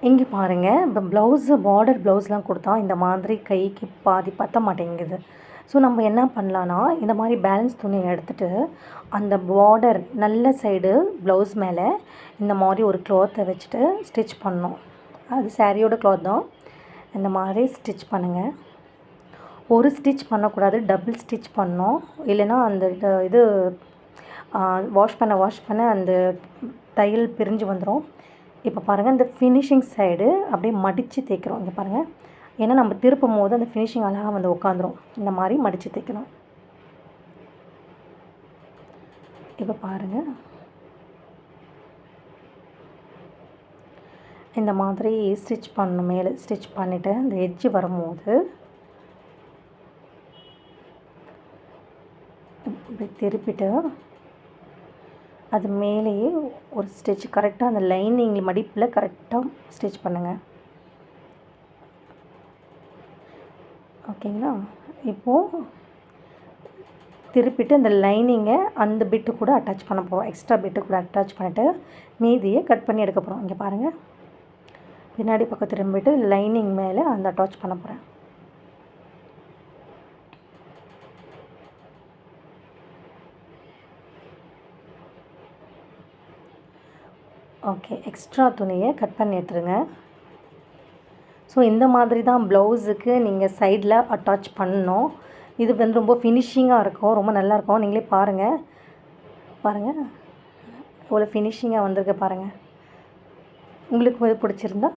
இங்கே பாருங்கள், இப்போ ப்ளவுஸு பார்டர் ப்ளவுஸ்லாம் கொடுத்தா இந்த மாதிரி கைக்கு பாதி பத்த மாட்டேங்குது. ஸோ நம்ம என்ன பண்ணலான்னா, இந்த மாதிரி பேலன்ஸ் துணியை எடுத்துகிட்டு அந்த பார்டர் நல்ல சைடு ப்ளவுஸ் மேலே இந்த மாதிரி ஒரு க்ளாத்தை வச்சுட்டு ஸ்டிச் பண்ணணும். அது சாரியோட க்ளாத் தான். இந்த மாதிரி ஸ்டிச் பண்ணுங்கள். ஒரு ஸ்டிச் பண்ணக்கூடாது, டபுள் ஸ்டிச் பண்ணணும். இல்லைன்னா அந்த இது வாஷ் பண்ண அந்த தையல் பிரிஞ்சு வந்துடும். இப்போ பாருங்கள், இந்த ஃபினிஷிங் சைடு அப்படியே மடித்து தைக்கிறோம். இங்கே பாருங்கள், ஏன்னா நம்ம திருப்பும் போது அந்த ஃபினிஷிங் அழகாக வந்து உட்காந்துரும். இந்த மாதிரி மடித்து தைக்கணும். இப்போ பாருங்கள், இந்த மாதிரி ஸ்டிச் பண்ணணும். மேலே ஸ்டிச் பண்ணிவிட்டு இந்த எட்ஜு வரும்போது இப்படி திருப்பிட்டு அது மேலேயே ஒரு ஸ்டிச் கரெக்டாக அந்த லைனிங் மடிப்பில் கரெக்டாக ஸ்டிச் பண்ணுங்கள். ஓகேங்களா? இப்போது திருப்பிட்டு அந்த லைனிங்கை அந்த பிட்டு கூட அட்டாச் பண்ண போகிறோம். எக்ஸ்ட்ரா பிட்டு கூட அட்டாச் பண்ணிவிட்டு மீதியை கட் பண்ணி எடுக்க போகிறோம். இங்கே பாருங்கள், பின்னாடி பக்கம் திரும்பிட்டு லைனிங் மேலே அந்த அட்டாச் பண்ண போகிறேன். ஓகே, எக்ஸ்ட்ரா துணியை கட் பண்ணி எடுத்துருங்க. ஸோ இந்த மாதிரி தான் ப்ளவுஸுக்கு நீங்கள் சைடில் அட்டாச் பண்ணணும். இது வந்து ரொம்ப ஃபினிஷிங்காக இருக்கும், ரொம்ப நல்லாயிருக்கும். நீங்களே பாருங்கள் எவ்வளோ ஃபினிஷிங்காக வந்திருக்கு பாருங்கள். உங்களுக்கு இது பிடிச்சிருந்தா